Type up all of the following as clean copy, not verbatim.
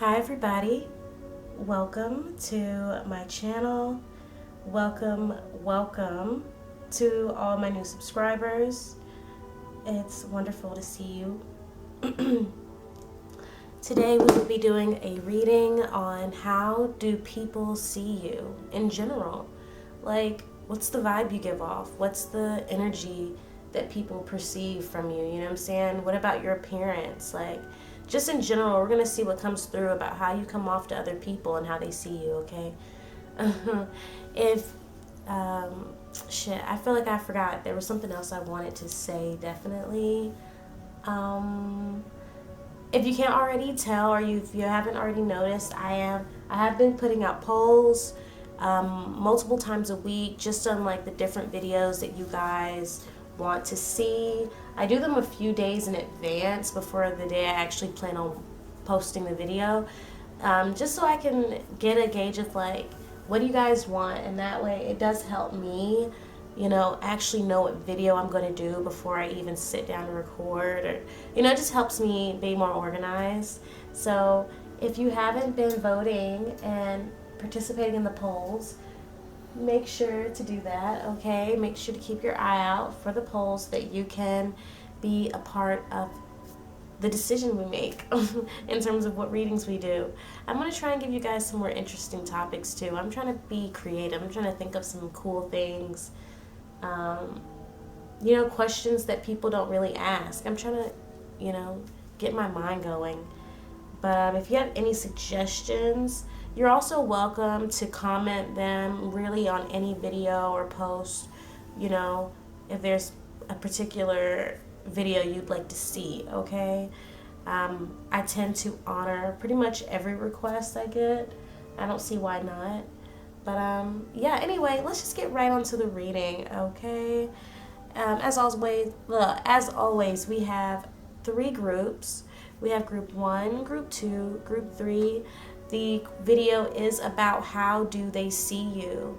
Hi everybody, welcome to my channel. Welcome to all my new subscribers. It's wonderful to see you. Today we will be doing a reading on how do people see you in general. Like, what's the vibe you give off? What's the energy that people perceive from you? You know what I'm saying? What about your appearance? Like, just in general, we're going to see what comes through about how you come off to other people and how they see you, okay? if, I feel like I forgot. There was something else I wanted to say, definitely. If you can't already tell, or if you haven't already noticed, I have been putting out polls multiple times a week, just on like the different videos that you guys want to see. I do them a few days in advance before the day I actually plan on posting the video, just so I can get a gauge of like, what do you guys want? And that way it does help me, actually know what video I'm going to do before I even sit down and record, or, it just helps me be more organized. So if you haven't been voting and participating in the polls, make sure to do that, okay? Make sure to keep your eye out for the polls so that you can be a part of the decision we make in terms of what readings we do. I'm going to try and give you guys some more interesting topics too. I'm trying to be creative. I'm trying to think of some cool things, questions that people don't really ask. I'm trying to, get my mind going. But if you have any suggestions, you're also welcome to comment them really on any video or post, if there's a particular video you'd like to see, okay? I tend to honor pretty much every request I get. I don't see why not. But anyway, let's just get right onto the reading, okay? As always, we have 3 groups. We have group 1, group 2, group 3. The video is about how do they see you.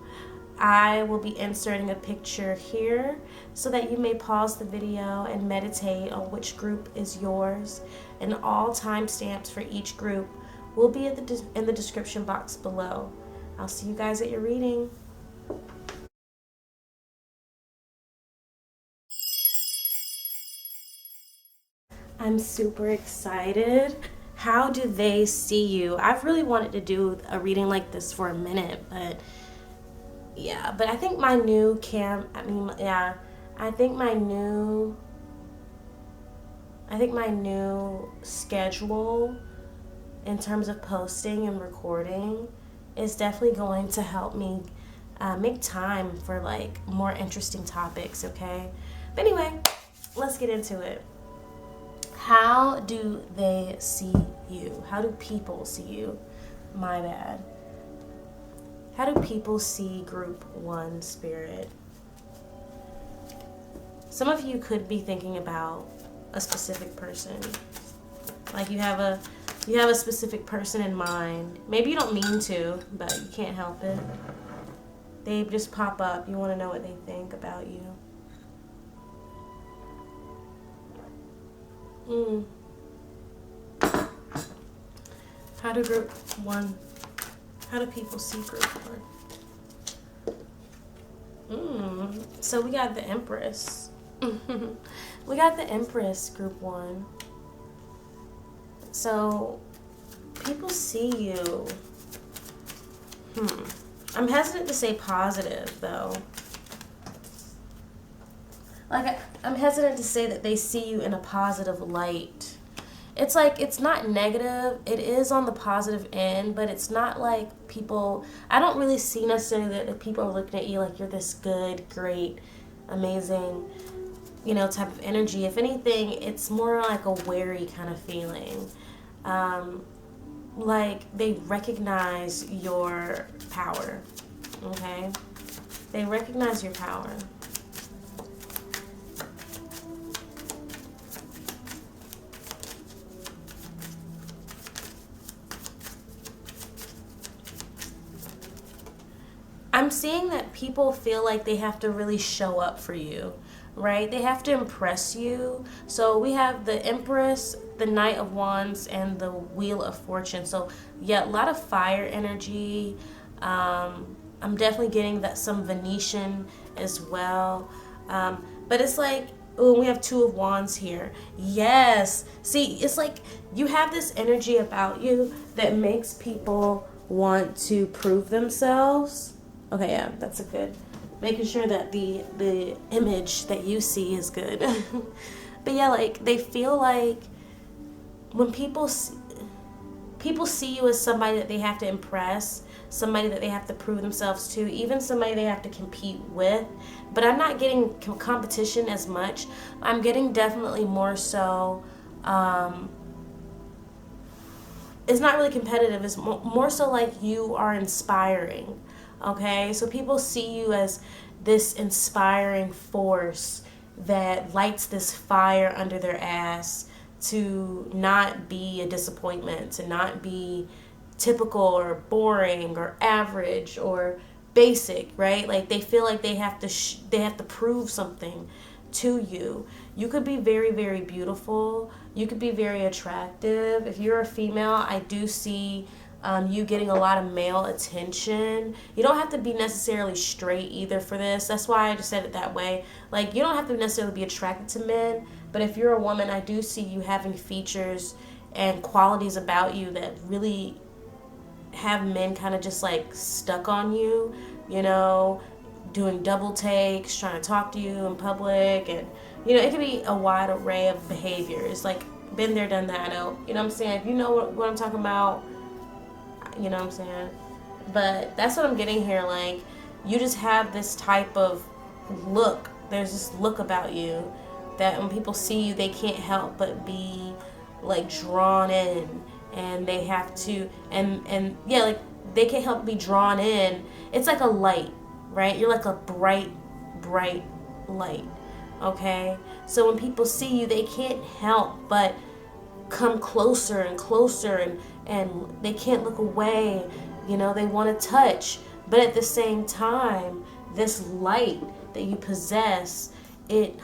I will be inserting a picture here so that you may pause the video and meditate on which group is yours. And all timestamps for each group will be in the description box below. I'll see you guys at your reading. I'm super excited. How do they see you? I've really wanted to do a reading like this for a minute, but I think my new I think my new schedule in terms of posting and recording is definitely going to help me make time for like more interesting topics, okay? But anyway, let's get into it. How do they see you? How do people see you? My bad. How do people see group 1 spirit? Some of you could be thinking about a specific person. Like you have a specific person in mind. Maybe you don't mean to, but you can't help it. They just pop up. You want to know what they think about you. How do people see group 1? So we got the Empress. We got the Empress, group 1. So people see you. I'm hesitant to say positive though. Like, I'm hesitant to say that they see you in a positive light. It's like, it's not negative. It is on the positive end, but it's not like people, I don't really see necessarily that people are looking at you like you're this good, great, amazing, type of energy. If anything, it's more like a wary kind of feeling. Like they recognize your power, okay? They recognize your power. I'm seeing that people feel like they have to really show up for you. right? They have to impress you. So we have the Empress, the Knight of Wands, and the Wheel of Fortune. So yeah, a lot of fire energy. I'm definitely getting that some Venetian as well. But it's like, oh, we have Two of Wands here. Yes. See, it's like you have this energy about you that makes people want to prove themselves. Okay, yeah, that's a good. Making sure that the image that you see is good. But yeah, like they feel like when people see you as somebody that they have to impress, somebody that they have to prove themselves to, even somebody they have to compete with. But I'm not getting competition as much. I'm getting definitely more so, it's not really competitive. It's more so like you are inspiring. Okay? So people see you as this inspiring force that lights this fire under their ass to not be a disappointment, to not be typical or boring or average or basic, right? Like they feel like they have to prove something to you. You could be very, very beautiful. You could be very attractive. If you're a female, I do see you getting a lot of male attention. You don't have to be necessarily straight either for this. That's why I just said it that way. Like, you don't have to necessarily be attracted to men, but if you're a woman, I do see you having features and qualities about you that really have men kind of just like stuck on you, you know, doing double takes, trying to talk to you in public, and you know, it could be a wide array of behaviors. Like, been there, done that. I know, you know what I'm saying? If you know what I'm talking about, you know what I'm saying? But that's what I'm getting here. Like, you just have this type of look. There's this look about you that when people see you, they can't help but be like drawn in, and they have to, and yeah, like they can't help but be drawn in. It's like a light, right? You're like a bright light. Okay? So when people see you, they can't help but come closer and closer, and they can't look away. You know, they want to touch. But at the same time, this light that you possess, it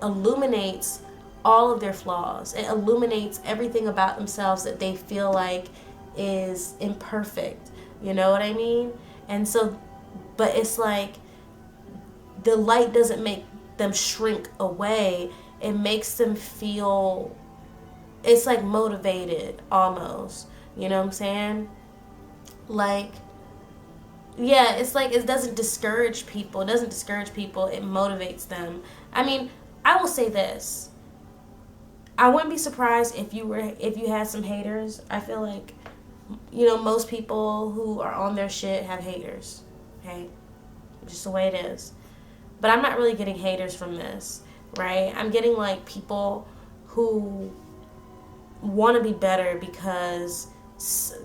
illuminates all of their flaws. It illuminates everything about themselves that they feel like is imperfect. You know what I mean? And so, but it's like the light doesn't make them shrink away. It makes them feel, it's like motivated almost. You know what I'm saying? Like, yeah, it's like it doesn't discourage people. It doesn't discourage people. It motivates them. I mean, I will say this. I wouldn't be surprised if you had some haters. I feel like, you know, most people who are on their shit have haters. Okay? Just the way it is. But I'm not really getting haters from this, right? I'm getting like people who want to be better because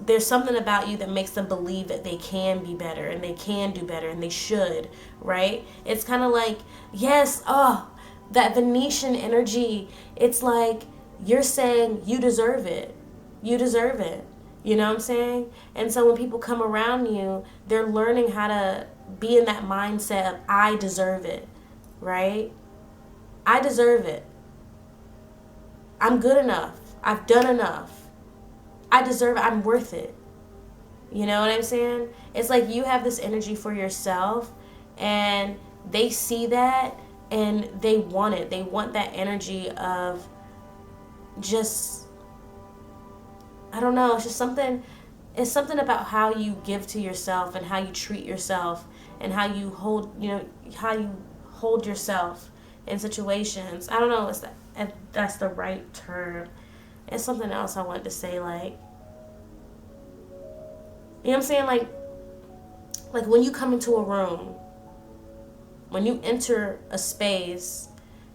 there's something about you that makes them believe that they can be better and they can do better and they should, right? It's kind of like, yes, that Venetian energy. It's like you're saying you deserve it. You deserve it. You know what I'm saying? And so when people come around you, they're learning how to be in that mindset of I deserve it, right? I deserve it. I'm good enough. I've done enough. I deserve it. I'm worth it. You know what I'm saying? It's like you have this energy for yourself, and they see that, and they want it. They want that energy of just, I don't know, it's just something, it's something about how you give to yourself and how you treat yourself and how you hold, you know, how you hold yourself in situations. I don't know if that's the right term. It's something else I wanted to say, like, you know what I'm saying? Like when you come into a room, when you enter a space,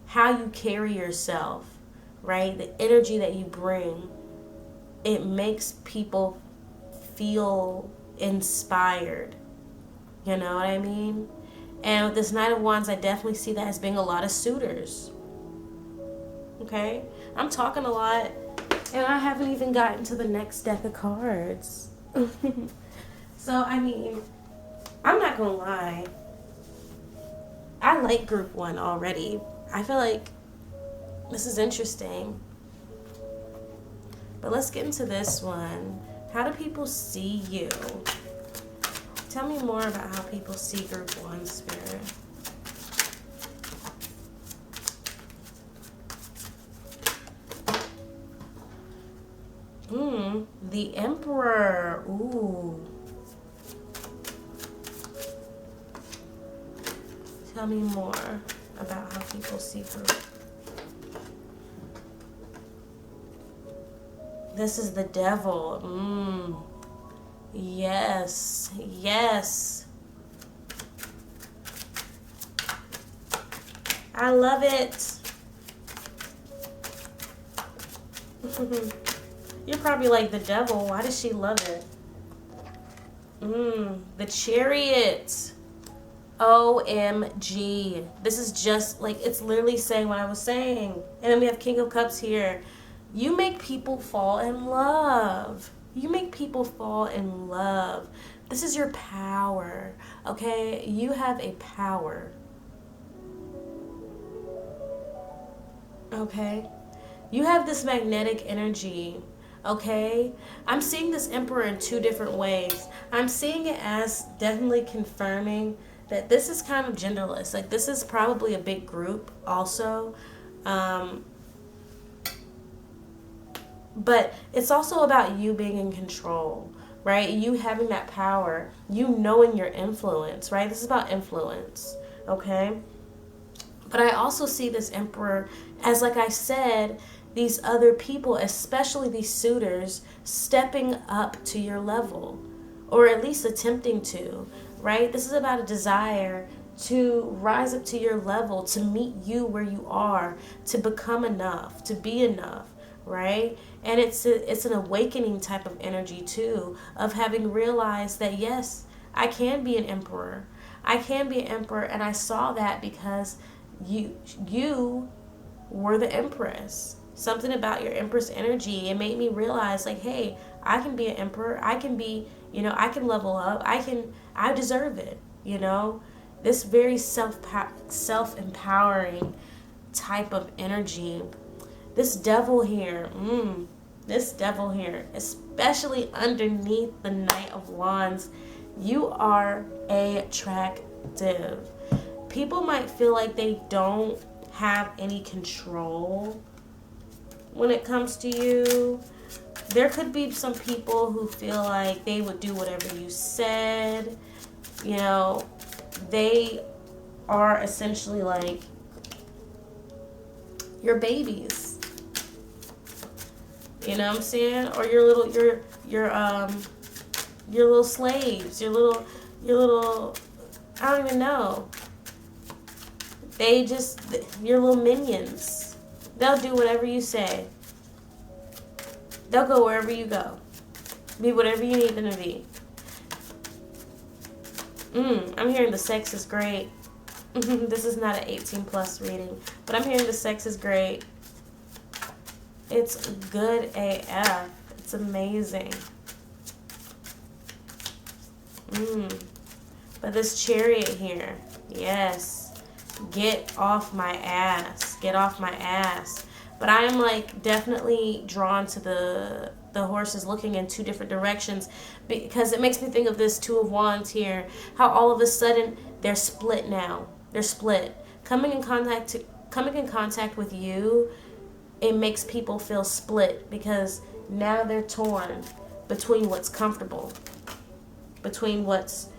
how you carry yourself, right? The energy that you bring, it makes people feel inspired. You know what I mean? And with this Knight of Wands, I definitely see that as being a lot of suitors. Okay? I'm talking a lot, and I haven't even gotten to the next deck of cards. So, I mean, I'm not gonna lie. I like group 1 already. I feel like this is interesting. But let's get into this one. How do people see you? Tell me more about how people see group 1, Spirit. The Emperor. Ooh. Tell me more about how people see group. This is the Devil. Yes. Yes. I love it. You're probably like, the Devil, why does she love it? The Chariot. OMG. This is just like, it's literally saying what I was saying. And then we have King of Cups here. You make people fall in love. You make people fall in love. This is your power. Okay? You have a power. Okay? You have this magnetic energy. Okay? I'm seeing this Emperor in 2 different ways. I'm seeing it as definitely confirming that this is kind of genderless. Like, this is probably a big group also. But it's also about you being in control, right? You having that power. You knowing your influence, right? This is about influence, okay? But I also see this Emperor as, like I said, these other people, especially these suitors, stepping up to your level, or at least attempting to, right? This is about a desire to rise up to your level, to meet you where you are, to become enough, to be enough, right? And it's an awakening type of energy too, of having realized that, yes, I can be an emperor. I can be an emperor, and I saw that because you were the empress. Something about your empress energy, it made me realize, like, hey, I can be an emperor. I can be, I can level up. I deserve it, This very self-empowering type of energy. This devil here, especially underneath the Knight of Wands, you are attractive. People might feel like they don't have any control when it comes to you. There could be some people who feel like they would do whatever you said. They are essentially like your babies. You know what I'm saying? Or your little slaves, your little I don't even know. Your little minions. They'll do whatever you say. They'll go wherever you go. Be whatever you need them to be. I'm hearing the sex is great. This is not an 18+ reading, but I'm hearing the sex is great. It's good AF. It's amazing. But this Chariot here, yes. Get off my ass. Get off my ass. But I am like definitely drawn to the horses looking in 2 different directions, because it makes me think of this 2 of Wands here. How all of a sudden they're split now. They're split. Coming in contact with you, it makes people feel split, because now they're torn between what's comfortable, between what's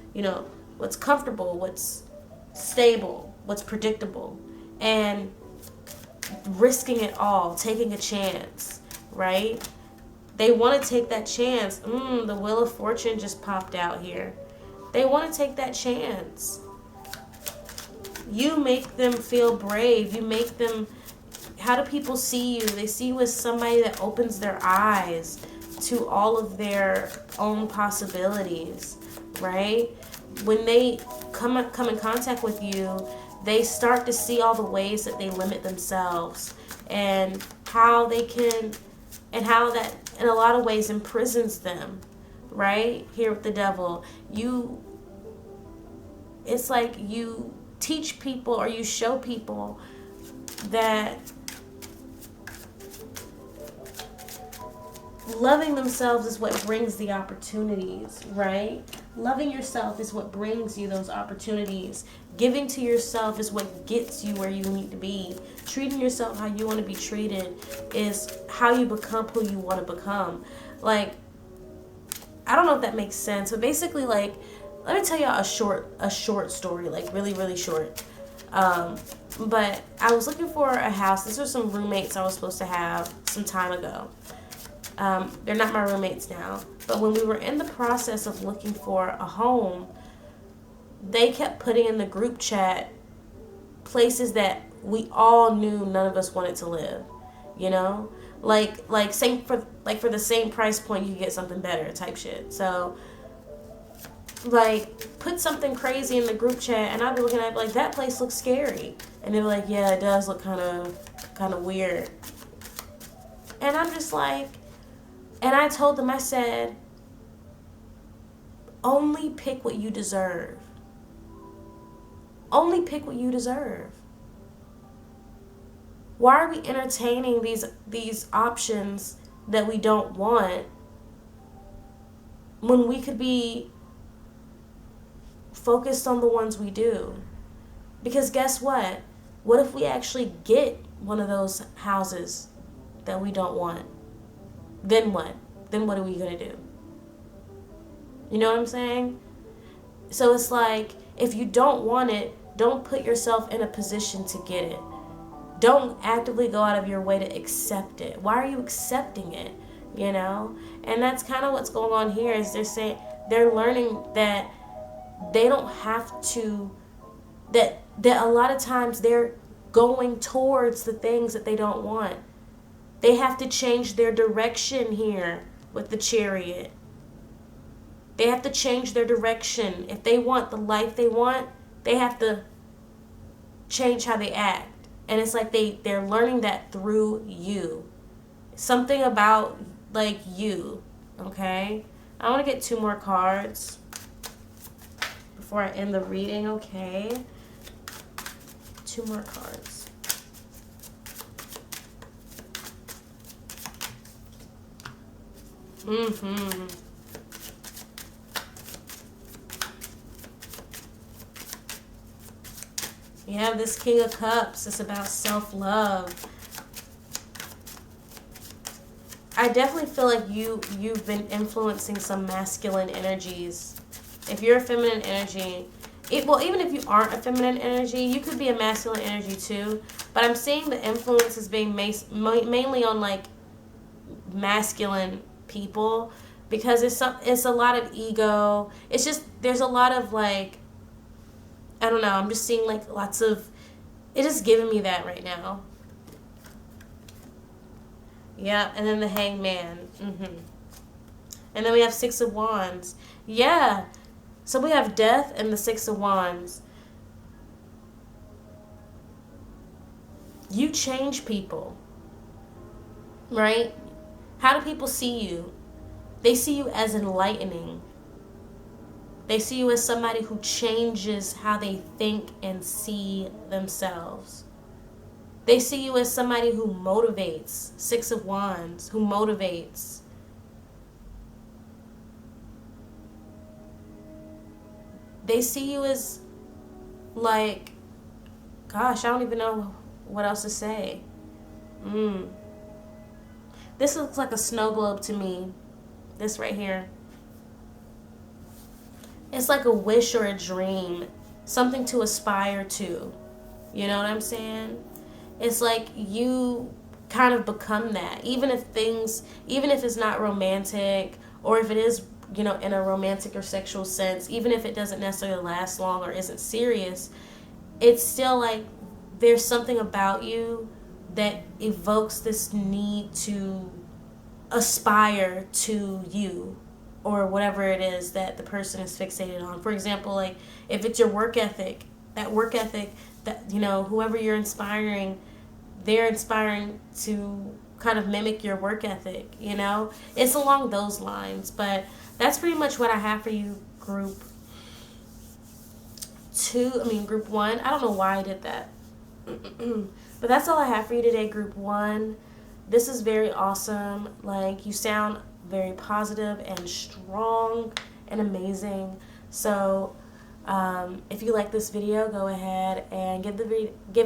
comfortable, what's stable, what's predictable, and risking it all, taking a chance, right? They want to take that chance. The Wheel of Fortune just popped out here. They want to take that chance. You make them feel brave. You make them... How do people see you? They see you as somebody that opens their eyes to all of their own possibilities, right? When they come in contact with you, they start to see all the ways that they limit themselves, and how they can, and how that in a lot of ways imprisons them, right? Here with the Devil, it's like you teach people or you show people that loving themselves is what brings the opportunities, right? Loving yourself is what brings you those opportunities. Giving to yourself is what gets you where you need to be. Treating yourself how you want to be treated is how you become who you want to become. Like, I don't know if that makes sense, but basically, like, let me tell y'all a short story, like really, really short. But I was looking for a house. These are some roommates I was supposed to have some time ago. They're not my roommates now. But when we were in the process of looking for a home, they kept putting in the group chat places that we all knew none of us wanted to live. You know? Like same for the same price point you could get something better type shit. So like put something crazy in the group chat and I'd be looking at it like, that place looks scary. And they're like, yeah, it does look kind of weird. And I'm just like, and I told them, I said, only pick what you deserve. Only pick what you deserve. Why are we entertaining these options that we don't want when we could be focused on the ones we do? Because guess what? What if we actually get one of those houses that we don't want? Then what? Then what are we going to do? You know what I'm saying? So it's like, if you don't want it, don't put yourself in a position to get it. Don't actively go out of your way to accept it. Why are you accepting it? You know? And that's kind of what's going on here, is they're learning that they don't have to, that a lot of times they're going towards the things that they don't want. They have to change their direction here with the Chariot. They have to change their direction. If they want the life they want, they have to change how they act. And it's like they're learning that through you. Something about, like, you. Okay? I want to get 2 more cards before I end the reading, okay? 2 more cards. You have this King of Cups. It's about self-love. I definitely feel like you've been influencing some masculine energies. If you're a feminine energy, even if you aren't a feminine energy, you could be a masculine energy too. But I'm seeing the influence as being mainly on, like, masculine people, because it's a lot of ego. It's just, there's a lot of, like, I don't know, I'm just seeing, like, lots of, it is giving me that right now. Yeah, and then the Hangman. And then we have 6 of Wands. Yeah, so we have Death and the 6 of Wands. You change people, right? How do people see you? They see you as enlightening. They see you as somebody who changes how they think and see themselves. They see you as somebody who motivates. 6 of Wands, who motivates. They see you as, like, gosh, I don't even know what else to say. This looks like a snow globe to me. This right here. It's like a wish or a dream. Something to aspire to. You know what I'm saying? It's like you kind of become that. Even if it's not romantic, or if it is, you know, in a romantic or sexual sense, even if it doesn't necessarily last long or isn't serious, it's still like there's something about you that evokes this need to aspire to you, or whatever it is that the person is fixated on. For example, like, if it's your work ethic, that, you know, whoever you're inspiring, they're inspiring to kind of mimic your work ethic, you know? It's along those lines. But that's pretty much what I have for you, group group 1. I don't know why I did that. But that's all I have for you today, group 1. This is very awesome. Like, you sound very positive and strong and amazing. So if you like this video, go ahead and give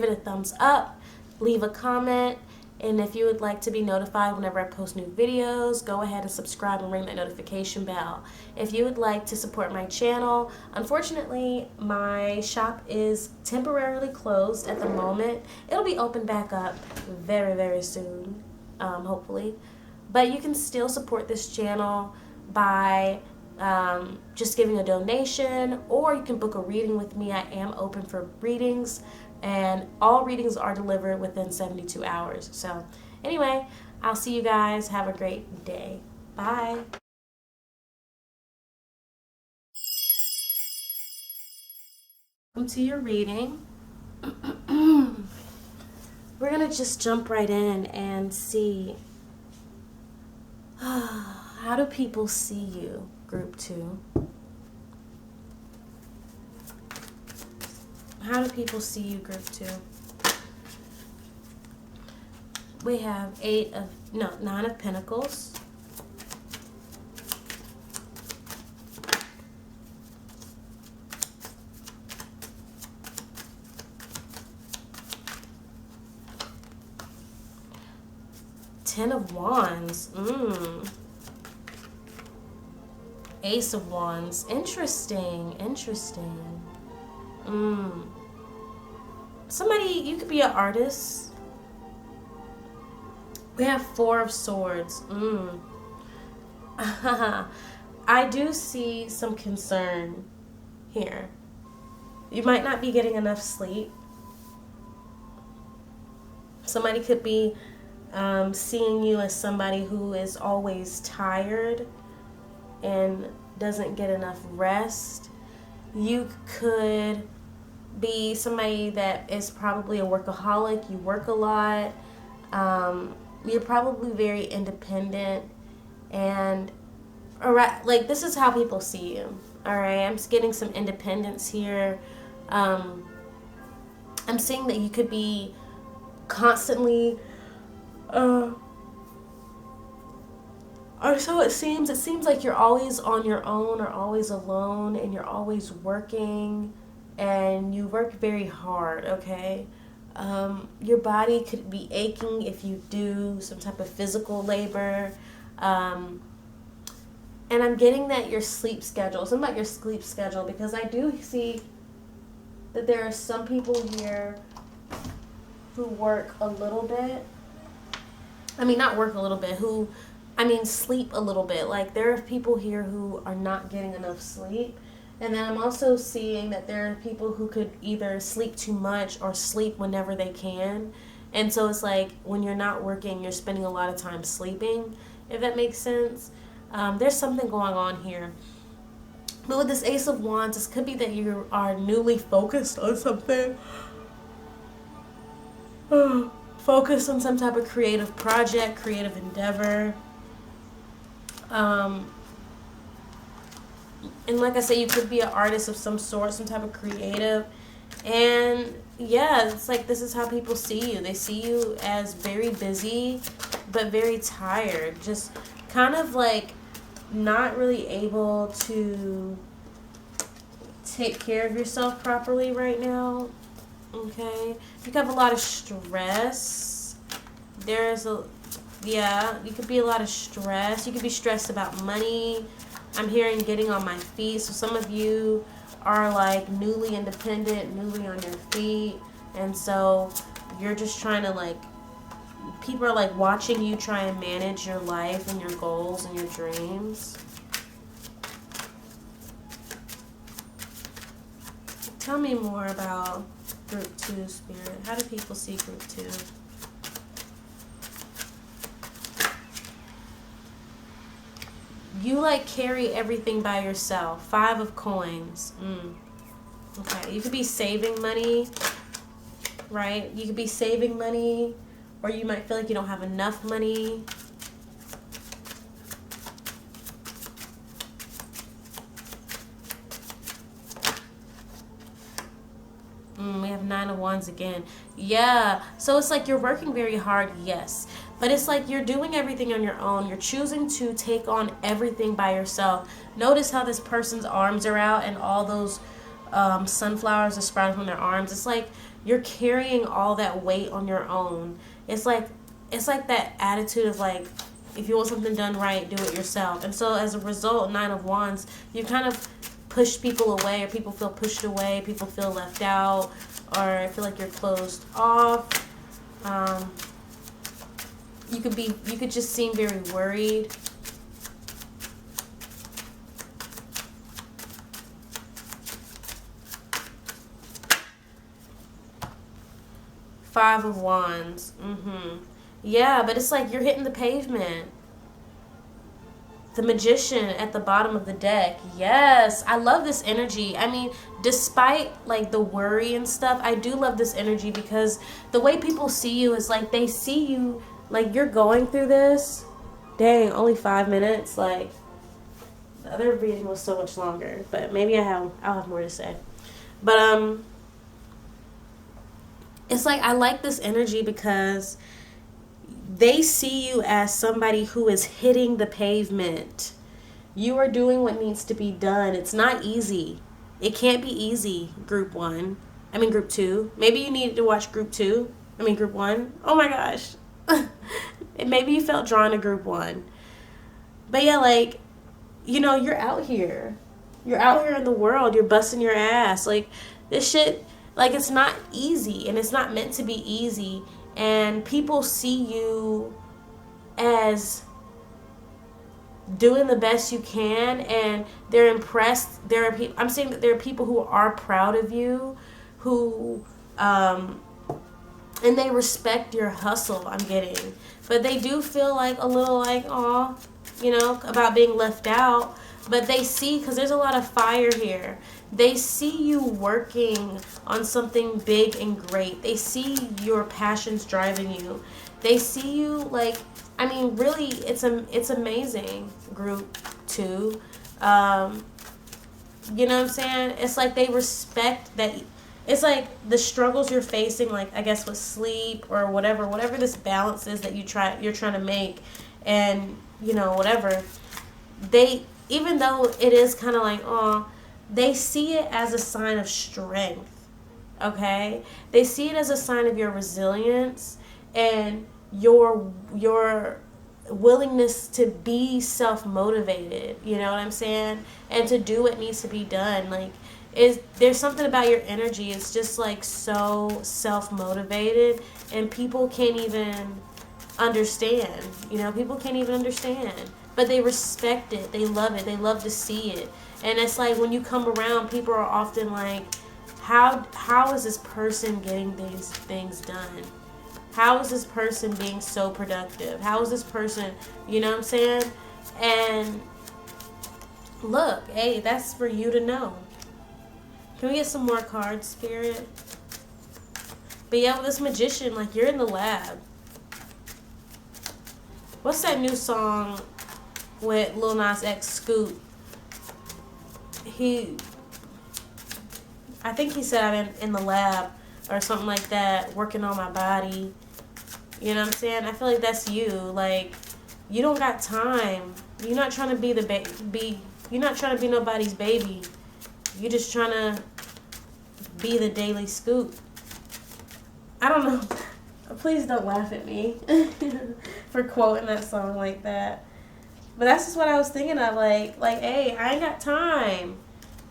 it a thumbs up, leave a comment, and if you would like to be notified whenever I post new videos, go ahead and subscribe and ring that notification bell. If you would like to support my channel, unfortunately, my shop is temporarily closed at the moment. It'll be open back up very, very soon, hopefully. But you can still support this channel by just giving a donation, or you can book a reading with me. I am open for readings, and all readings are delivered within 72 hours. So anyway, I'll see you guys. Have a great day. Bye. Welcome to your reading. We're going to just jump right in and see, how do people see you, group 2? How do people see you, group 2? We have 9 of Pentacles. Ten of Wands. Ace of Wands. Interesting. Somebody, you could be an artist. We have 4 of Swords. I do see some concern here. You might not be getting enough sleep. Somebody could be seeing you as somebody who is always tired and doesn't get enough rest. You could be somebody that is probably a workaholic. You work a lot. You're probably very independent, and like, this is how people see you. All right, I'm just getting some independence here. I'm seeing that you could be constantly or so it seems. It seems like you're always on your own or always alone, and you're always working, and you work very hard, okay? Your body could be aching if you do some type of physical labor. And I'm getting that your sleep schedule, something about your sleep schedule, because I do see that there are some people here who work a little bit. I mean, not work a little bit, sleep a little bit. Like, there are people here who are not getting enough sleep. And then I'm also seeing that there are people who could either sleep too much or sleep whenever they can. And so it's like, when you're not working, you're spending a lot of time sleeping, if that makes sense. There's something going on here. But with this Ace of Wands, this could be that you are newly focused on something. Focus on some type of creative project, creative endeavor. And like I said, you could be an artist of some sort, some type of creative. And yeah, it's like, this is how people see you. They see you as very busy, but very tired. Just kind of like not really able to take care of yourself properly right now. Okay, you have a lot of stress. You could be a lot of stress. You could be stressed about money. I'm hearing getting on my feet. So some of you are like newly independent, newly on your feet. And so you're just trying to, like, people are like watching you try and manage your life and your goals and your dreams. Tell me more about Group 2, Spirit. How do people see Group 2? You like carry everything by yourself. 5 of Coins. Okay, you could be saving money, right? You could be saving money, or you might feel like you don't have enough money. have 9 of Wands again. Yeah. So it's like you're working very hard, yes. But it's like you're doing everything on your own. You're choosing to take on everything by yourself. Notice how this person's arms are out and all those sunflowers are sprouting from their arms. It's like you're carrying all that weight on your own. It's like that attitude of like, if you want something done right, do it yourself. And so as a result, 9 of Wands, you kind of push people away, or people feel pushed away, people feel left out, or feel like you're closed off. You could just seem very worried. Five of Wands. Yeah, but it's like you're hitting the pavement. The Magician at the bottom of the deck. Yes, I love this energy. I mean, despite like the worry and stuff, I do love this energy because the way people see you is like they see you like you're going through this. Dang, only 5 minutes. Like the other reading was so much longer, but maybe I'll have more to say. But it's like I like this energy because they see you as somebody who is hitting the pavement. You are doing what needs to be done. It's not easy. It can't be easy, group 2. Maybe you needed to watch group 1. Oh my gosh. Maybe you felt drawn to group 1. But yeah, like, you're out here. You're out here in the world. You're busting your ass. Like, this shit, like, it's not easy. And it's not meant to be easy. And people see you as doing the best you can, and they're impressed. I'm saying that there are people who are proud of you, who, and they respect your hustle. I'm getting, but they do feel like a little like, aw, about being left out. But they see, because there's a lot of fire here. They see you working on something big and great. They see your passions driving you. They see you like, I mean, really, it's amazing, group 2. You know what I'm saying? It's like they respect that. It's like the struggles you're facing, like I guess with sleep or whatever this balance is that you're trying to make, and whatever. Even though it is kind of like, oh, they see it as a sign of strength, okay? They see it as a sign of your resilience and your willingness to be self-motivated, you know what I'm saying? And to do what needs to be done. Like, there's something about your energy. It's just like so self-motivated, and people can't even understand. People can't even understand. But they respect it. They love it. They love to see it. And it's like when you come around, people are often like, how is this person getting these things done? How is this person being so productive? How is this person, you know what I'm saying? And look, hey, that's for you to know. Can we get some more cards, Spirit? But yeah, with this Magician, like, you're in the lab. What's that new song with Lil Nas X, Scoop? I think he said I'm in the lab or something like that, working on my body. You know what I'm saying? I feel like that's you. Like, you don't got time. You're not trying to you're not trying to be nobody's baby. You're just trying to be the daily Scoop. I don't know. Please don't laugh at me for quoting that song like that. But that's just what I was thinking of. Like, hey, I ain't got time.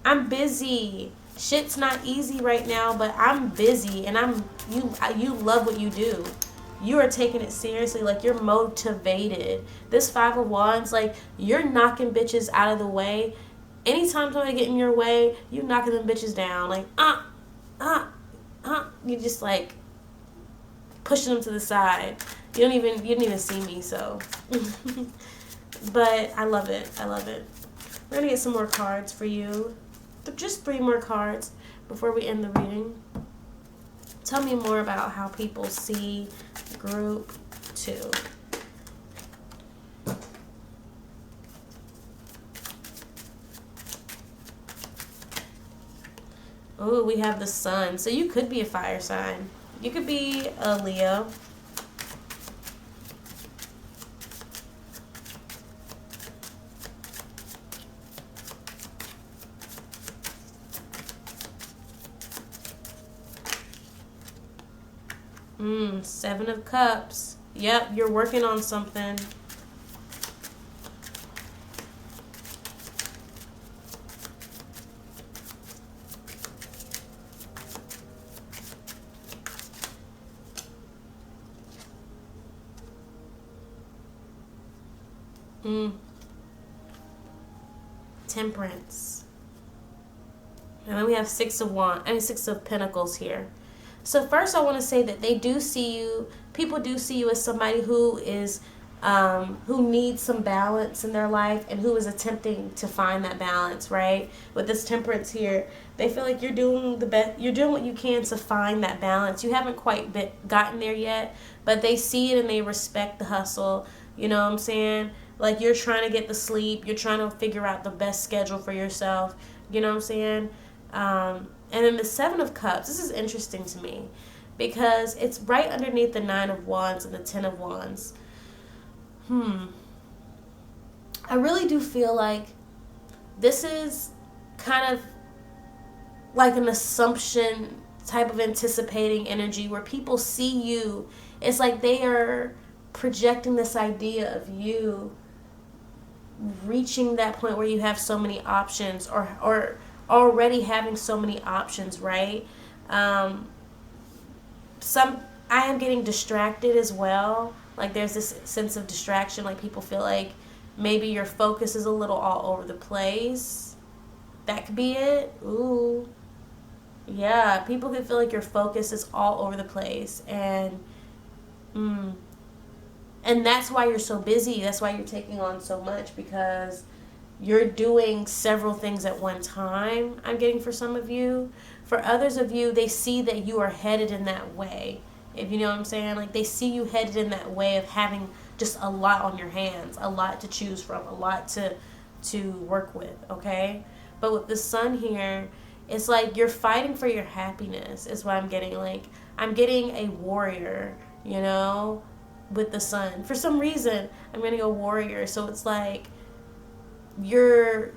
I'm busy. Shit's not easy right now, but I'm busy, and you love what you do. You are taking it seriously. Like, you're motivated. This 5 of Wands, like, you're knocking bitches out of the way. Anytime somebody get in your way, you knocking them bitches down. Like, you just like pushing them to the side. You didn't even see me, so. But I love it. I love it. We're gonna get some more cards for you. Just 3 more cards before we end the reading. Tell me more about how people see group 2. Oh, we have the sun. So you could be a fire sign. You could be a Leo. Seven of Cups. Yep, you're working on something. Temperance. And then we have Six of Pentacles here. So first I want to say that they do see you, people do see you as somebody who is, who needs some balance in their life and who is attempting to find that balance, right? With this Temperance here, they feel like you're doing the best, you're doing what you can to find that balance. You haven't quite gotten there yet, but they see it and they respect the hustle. You know what I'm saying? Like, you're trying to get the sleep, you're trying to figure out the best schedule for yourself. You know what I'm saying? And then the Seven of Cups, this is interesting to me because it's right underneath the Nine of Wands and the Ten of Wands. I really do feel like this is kind of like an assumption type of anticipating energy where people see you. It's like they are projecting this idea of you reaching that point where you have so many options or already having so many options, right? I am getting distracted as well. Like, there's this sense of distraction. Like, people feel like maybe your focus is a little all over the place. That could be it. Ooh. Yeah, people could feel like your focus is all over the place. And that's why you're so busy. That's why you're taking on so much, because you're doing several things at one time, I'm getting for some of you. For others of you, they see that you are headed in that way. If you know what I'm saying? Like, they see you headed in that way of having just a lot on your hands, a lot to choose from, a lot to work with, okay? But with the Sun here, it's like you're fighting for your happiness is what I'm getting. Like, I'm getting a warrior, you know, with the Sun. For some reason, I'm getting a warrior. So it's like you're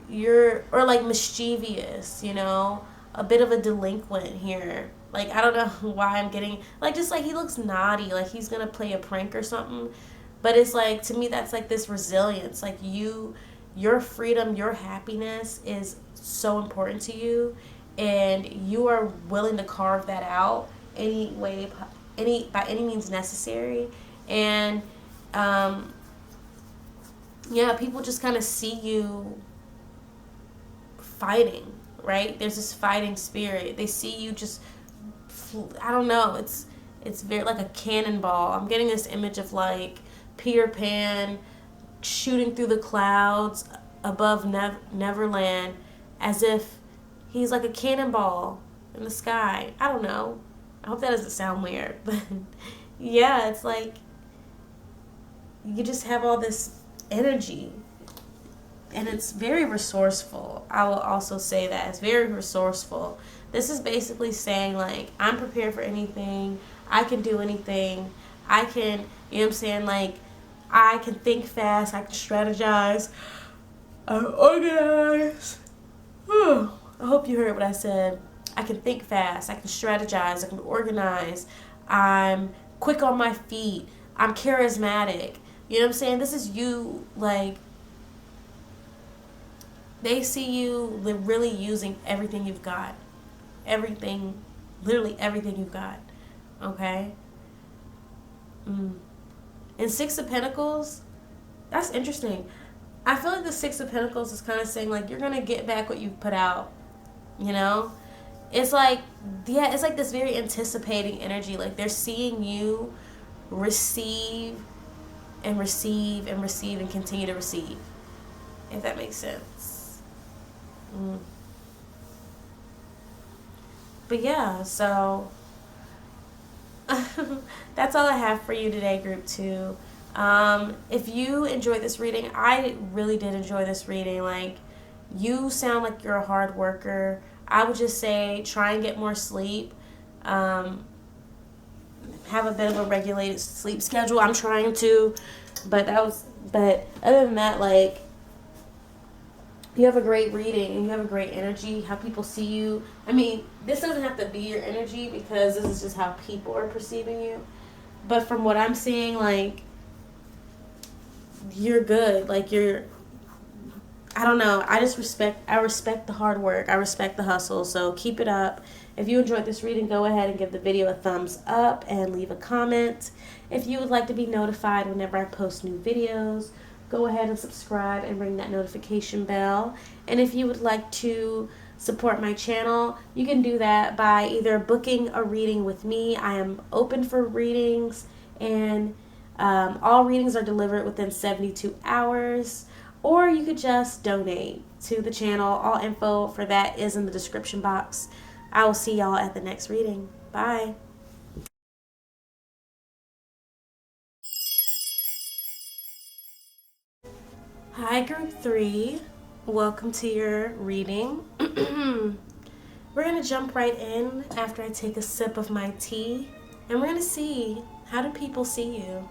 or like mischievous, you know, a bit of a delinquent here. Like, I don't know why I'm getting, like, just like he looks naughty, like he's gonna play a prank or something. But it's like, to me, that's like this resilience. Like, your freedom, your happiness is so important to you, and you are willing to carve that out by any means necessary. And yeah, people just kind of see you fighting, right? There's this fighting spirit. They see you just, I don't know, it's very like a cannonball. I'm getting this image of like Peter Pan shooting through the clouds above Neverland, as if he's like a cannonball in the sky. I don't know. I hope that doesn't sound weird, but yeah, it's like you just have all this energy, and it's very resourceful. I will also say that it's very resourceful. This is basically saying, like, I'm prepared for anything, I can do anything, I can, you know what I'm saying, like, I can think fast, I can strategize, I'm organized. I hope you heard what I said. I can think fast, I can strategize, I can organize, I'm quick on my feet, I'm charismatic. You know what I'm saying? This is you, like, they see you really using everything you've got. Everything, literally everything you've got. Okay? And Six of Pentacles, that's interesting. I feel like the Six of Pentacles is kind of saying, like, you're going to get back what you've put out. You know? It's like, yeah, it's like this very anticipating energy. Like, they're seeing you receive and receive and receive and continue to receive, if that makes sense. But yeah, so that's all I have for you today, group 2. If you enjoyed this reading, I really did enjoy this reading. Like, you sound like you're a hard worker. I would just say try and get more sleep. Have a bit of a regulated sleep schedule. I'm trying to, but other than that, like, you have a great reading and you have a great energy. How people see you. I mean, this doesn't have to be your energy because this is just how people are perceiving you. But from what I'm seeing, like, you're good. Like, I don't know. I respect the hard work. I respect the hustle. So keep it up. If you enjoyed this reading, go ahead and give the video a thumbs up and leave a comment. If you would like to be notified whenever I post new videos, go ahead and subscribe and ring that notification bell. And if you would like to support my channel, you can do that by either booking a reading with me. I am open for readings, and all readings are delivered within 72 hours. Or you could just donate to the channel. All info for that is in the description box. I will see y'all at the next reading. Bye. Hi, Group 3. Welcome to your reading. We're going to jump right in after I take a sip of my tea. And we're going to see, how do people see you?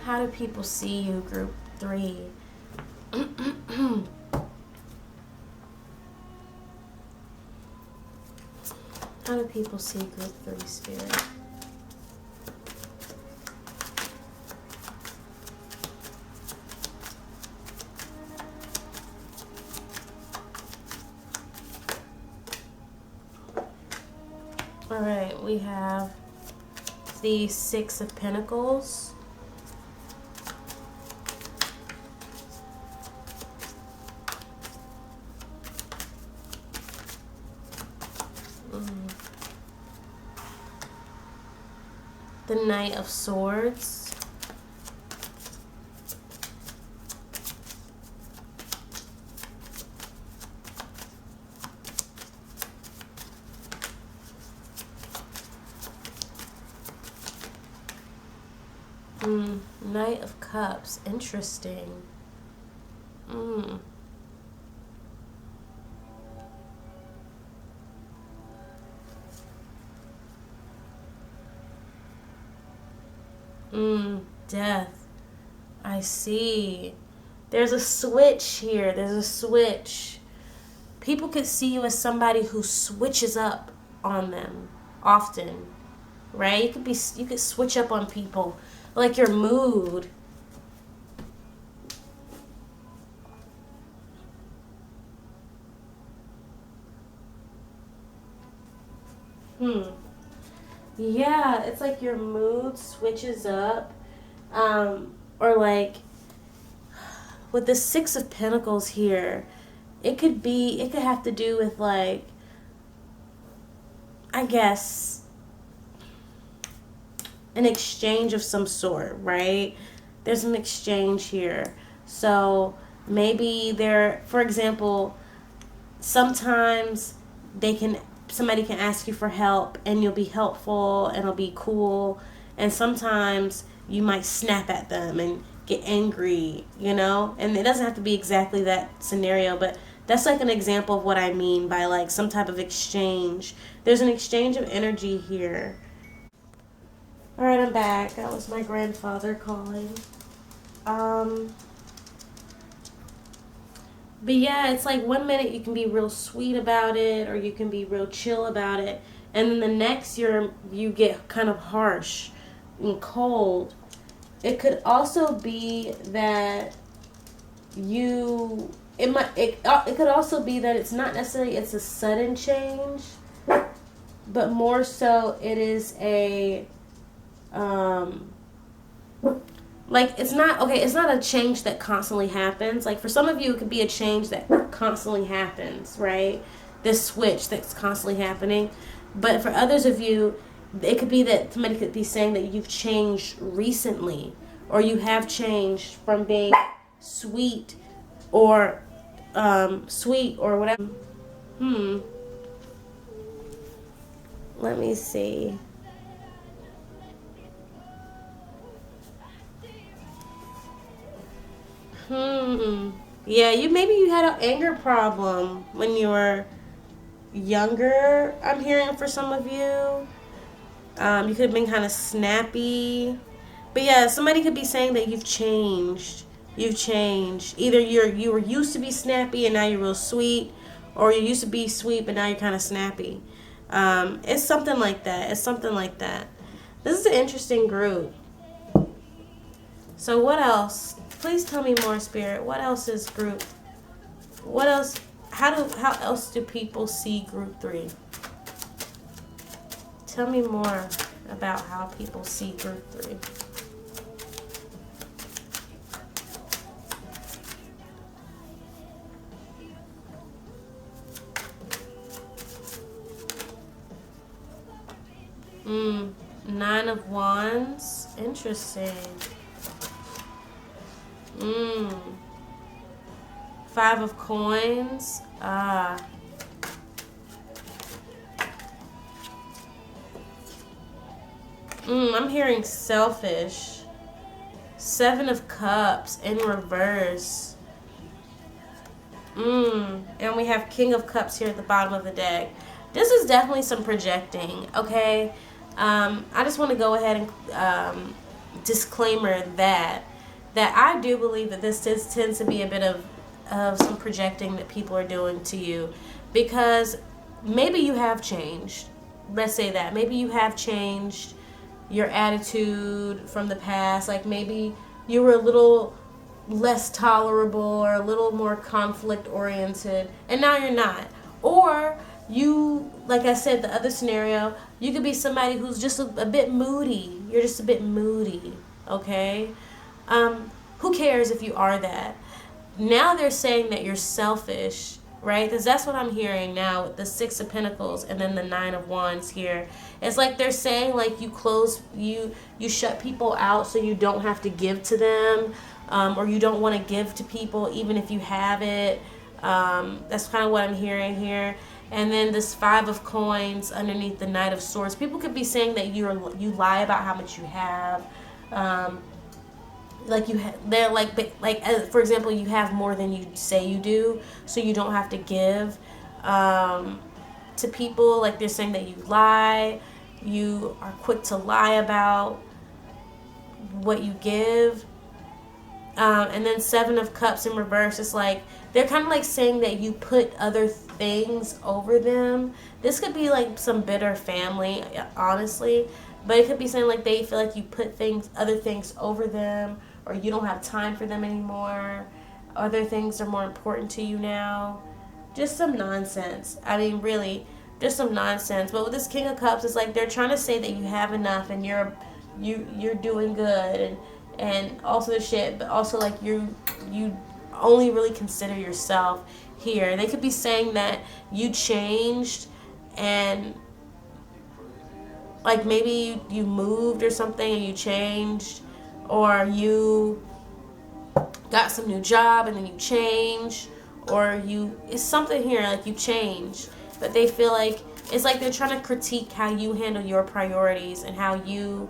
How do people see you, Group 3? How do people see Group 3, Spirit? Alright, we have the Six of Pentacles. The Knight of Swords. Knight of Cups. Interesting. Death. I see. There's a switch here. There's a switch. People could see you as somebody who switches up on them often, right? You could switch up on people, like your mood. Yeah, it's like your mood switches up. Or like with the Six of Pentacles here, it could have to do with, like, I guess, an exchange of some sort, right? There's an exchange here. So maybe for example, sometimes somebody can ask you for help and you'll be helpful and it'll be cool. And sometimes you might snap at them and get angry, And it doesn't have to be exactly that scenario, but that's like an example of what I mean by, like, some type of exchange. There's an exchange of energy here. All right, I'm back. That was my grandfather calling. But yeah, it's like 1 minute you can be real sweet about it, or you can be real chill about it, and then the next you get kind of harsh and cold. It could also be that it could also be that it's not necessarily it's a sudden change, but more so it is a like, it's not a change that constantly happens. Like, for some of you, it could be a change that constantly happens, right? This switch that's constantly happening. But for others of you, it could be that somebody could be saying that you've changed recently, or you have changed from being sweet or whatever. Let me see. Yeah, maybe you had an anger problem when you were younger. I'm hearing for some of you. You could have been kind of snappy. But yeah, somebody could be saying that you've changed. You've changed. Either you were used to be snappy and now you're real sweet, or you used to be sweet but now you're kind of snappy. It's something like that. It's something like that. This is an interesting group. So what else? Please tell me more, Spirit. What else is group? What else? How else do people see group 3? Tell me more about how people see group 3. Nine of Wands. Interesting. 5 of Coins. I'm hearing selfish. 7 of Cups in reverse. And we have King of Cups here at the bottom of the deck. This is definitely some projecting, okay? I just want to go ahead and disclaimer that I do believe that this tends to be a bit of some projecting that people are doing to you, because maybe you have changed. Let's say that. Maybe you have changed your attitude from the past. Like maybe you were a little less tolerable or a little more conflict oriented, and now you're not. Or you, like I said, the other scenario, you could be somebody who's just a bit moody. You're just a bit moody, okay? Who cares if you are that? Now they're saying that you're selfish, right? Because that's what I'm hearing now with the 6 of Pentacles and then the 9 of Wands here. It's like they're saying like you shut people out so you don't have to give to them, or you don't want to give to people even if you have it. That's kind of what I'm hearing here. And then this 5 of Coins underneath the Knight of Swords. People could be saying that you lie about how much you have. They're like for example, you have more than you say you do, so you don't have to give to people. Like they're saying that you lie. You are quick to lie about what you give. And then 7 of Cups in reverse. It's like they're kind of like saying that you put other things over them. This could be like some bitter family, honestly, but it could be saying like they feel like you put other things over them, or you don't have time for them anymore. Other things are more important to you now. Just some nonsense. I mean, really, just some nonsense. But with this King of Cups, it's like they're trying to say that you have enough and you're doing good, and also the shit, but also like you only really consider yourself here. They could be saying that you changed, and like maybe you moved or something and you changed, or you got some new job and then you changed, or it's something here like you changed. But they feel like it's like they're trying to critique how you handle your priorities and how you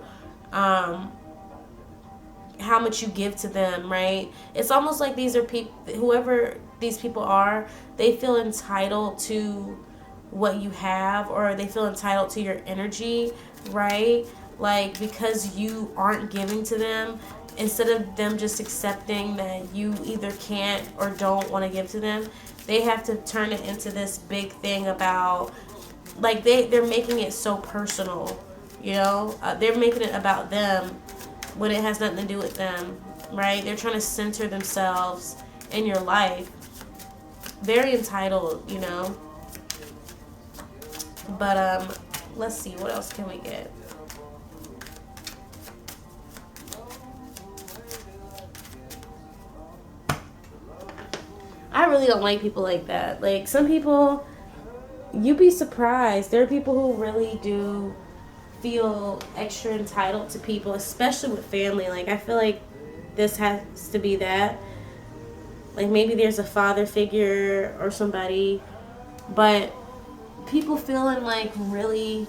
how much you give to them, right? It's almost like these are people, whoever these people are, they feel entitled to what you have, or they feel entitled to your energy, right? Like because you aren't giving to them, instead of them just accepting that you either can't or don't want to give to them, they have to turn it into this big thing about, like they're making it so personal, you know? They're making it about them when it has nothing to do with them, right? They're trying to center themselves in your life. Very entitled, you know? But let's see, what else can we get? I really don't like people like that. Like some people, you'd be surprised. There are people who really do feel extra entitled to people, especially with family. Like I feel like this has to be that. Like maybe there's a father figure or somebody, but people feeling like really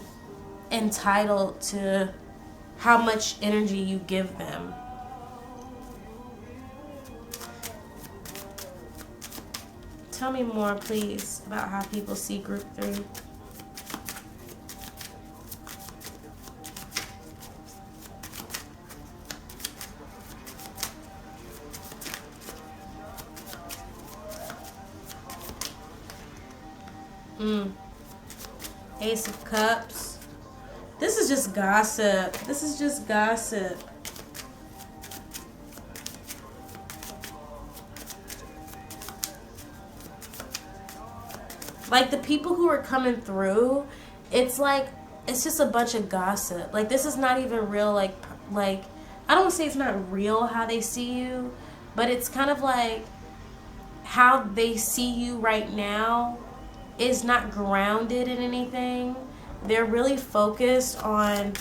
entitled to how much energy you give them. Tell me more, please, about how people see group 3. Ace of Cups. This is just gossip. This is just gossip. Like, the people who are coming through, it's like, it's just a bunch of gossip. Like, this is not even real, like, I don't want to say it's not real how they see you, but it's kind of like how they see you right now is not grounded in anything. They're really focused on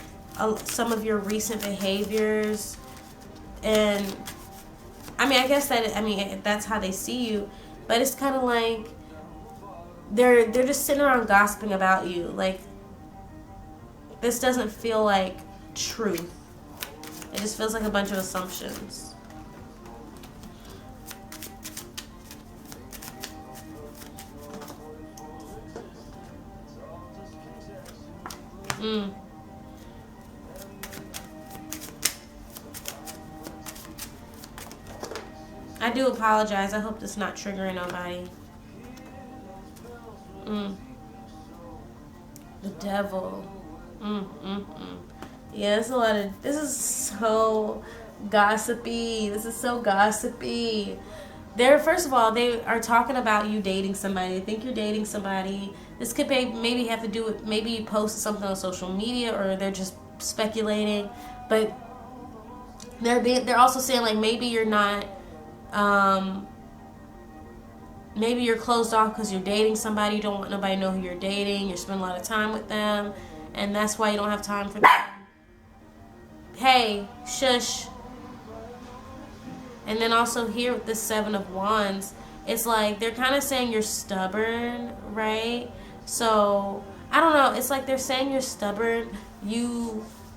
some of your recent behaviors. And, I mean, I guess that's how they see you. But it's kind of like they're just sitting around gossiping about you. Like, this doesn't feel like truth. It just feels like a bunch of assumptions. I do apologize. I hope this is not triggering nobody. The devil. Yeah, it's a lot of... This is so gossipy. This is so gossipy. First of all, they are talking about you dating somebody. They think you're dating somebody. This could maybe have to do with maybe you posted something on social media, or they're just speculating. But they're also saying, like, maybe you're not, maybe you're closed off because you're dating somebody. You don't want nobody to know who you're dating. You're spending a lot of time with them, and that's why you don't have time for them. Hey, shush. And then also here with the 7 of Wands, it's like they're kind of saying you're stubborn, right? So, I don't know. It's like they're saying you're stubborn.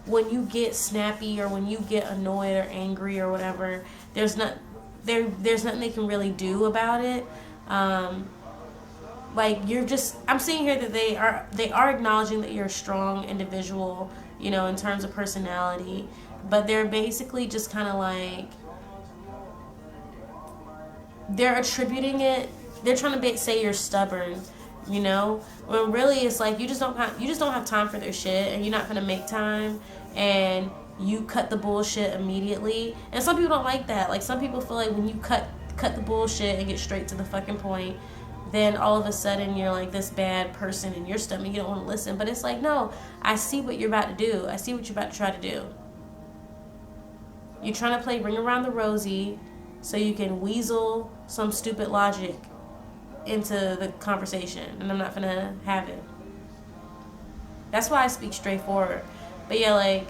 When you get snappy or when you get annoyed or angry or whatever, there's nothing they can really do about it. Like, I'm seeing here that they are acknowledging that you're a strong individual, you know, in terms of personality, but they're basically just kind of like, they're attributing it. They're trying to say you're stubborn, you know, when really it's like you just don't have time for their shit, and you're not gonna make time, and you cut the bullshit immediately. And some people don't like that. Like, some people feel like when you cut the bullshit and get straight to the fucking point, then all of a sudden you're like this bad person in your stomach. You don't want to listen. But it's like, no, I see what you're about to do. I see what you're about to try to do. You're trying to play ring around the rosy so you can weasel some stupid logic into the conversation, and I'm not gonna have it. That's why I speak straightforward. But yeah, like,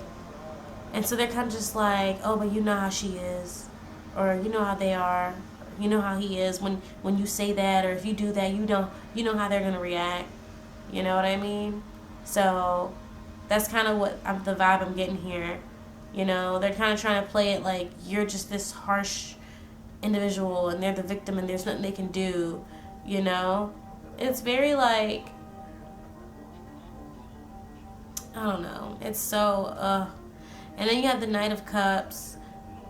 and so they're kind of just like, oh, but you know how she is, or you know how they are, you know how he is. When you say that, or if you do that, you know how they're gonna react. You know what I mean? So that's kind of the vibe I'm getting here. You know, they're kind of trying to play it like you're just this harsh individual and they're the victim and there's nothing they can do, you know? It's very like, I don't know. It's so, and then you have the Knight of Cups,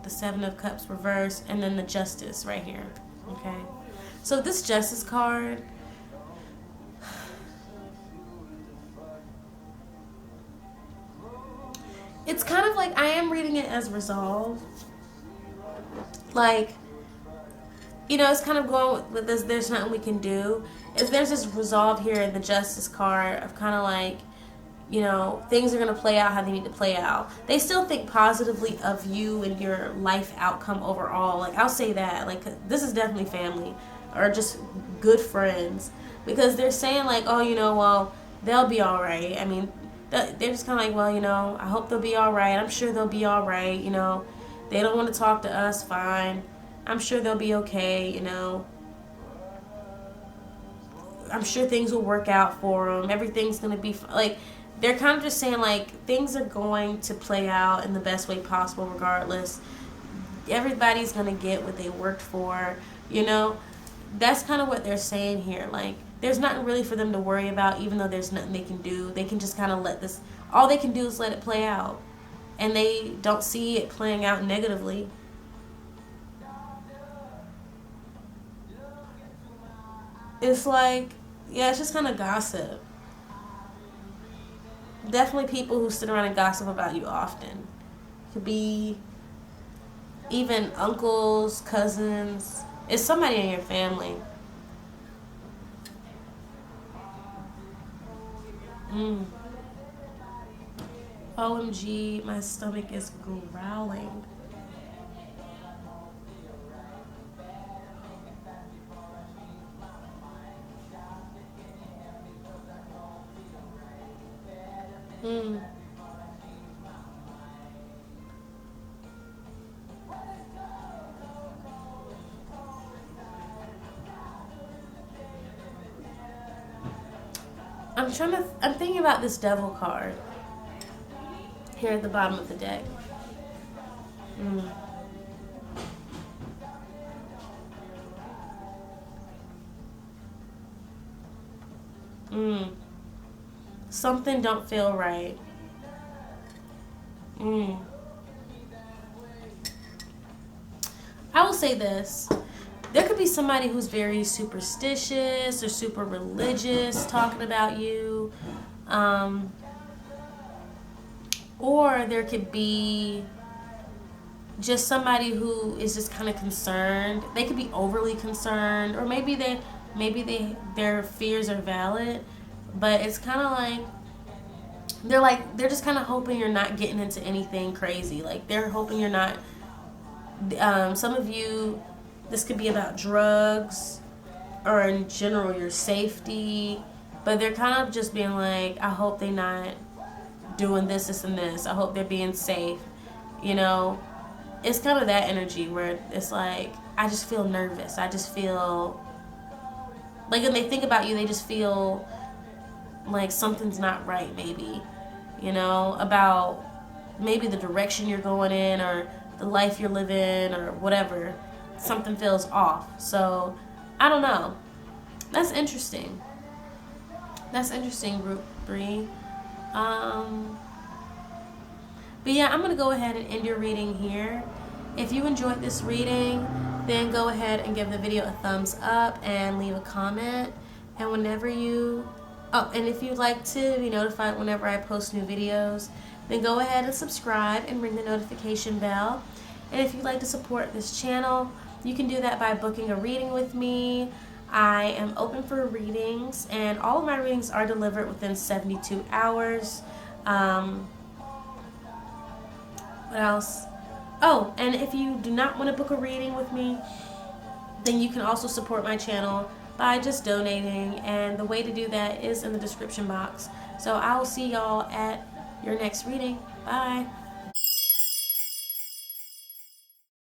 the 7 of Cups reversed, and then the Justice right here, okay? So this Justice card, it's kind of like, I am reading it as resolve. Like, you know, it's kind of going with this, there's nothing we can do. There's this resolve here in the Justice card of kind of like, you know, things are going to play out how they need to play out. They still think positively of you and your life outcome overall. Like, I'll say that. Like, this is definitely family or just good friends. Because they're saying like, oh, you know, well, they'll be all right. I mean, they're just kind of like, well, you know, I hope they'll be all right. I'm sure they'll be all right, you know. They don't want to talk to us, fine. I'm sure they'll be okay, you know. I'm sure things will work out for them. Everything's going to be, like, they're kind of just saying, like, things are going to play out in the best way possible regardless. Everybody's going to get what they worked for, you know. that's kind of what they're saying here. Like, there's nothing really for them to worry about, even though there's nothing they can do. They can just kind of let this, all they can do is let it play out. And they don't see it playing out negatively. It's like, yeah, it's just kind of gossip. Definitely people who sit around and gossip about you often. Could be even uncles, cousins. It's somebody in your family. OMG, my stomach is growling. I'm thinking about this devil card here at the bottom of the deck. Something don't feel right. I will say this. There could be somebody who's very superstitious or super religious talking about you. Or there could be just somebody who is just kind of concerned. They could be overly concerned, or maybe their fears are valid, but it's kind of like they're just kind of hoping you're not getting into anything crazy. Like, they're hoping you're not. Some of you, this could be about drugs or in general your safety, but they're kind of just being like, I hope they're not doing this, and this. I hope they're being safe. You know, it's kind of that energy where it's like, I just feel nervous. I just feel like when they think about you, they just feel like something's not right, maybe, you know, about maybe the direction you're going in or the life you're living or whatever. Something feels off. So, I don't know. That's interesting. Group 3. But yeah, I'm going to go ahead and end your reading here. If you enjoyed this reading, then go ahead and give the video a thumbs up and leave a comment. And and if you'd like to be notified whenever I post new videos, then go ahead and subscribe and ring the notification bell. And if you'd like to support this channel, you can do that by booking a reading with me. I am open for readings, and all of my readings are delivered within 72 hours. What else? Oh, and if you do not want to book a reading with me, then you can also support my channel by just donating, and the way to do that is in the description box. So I will see y'all at your next reading. Bye.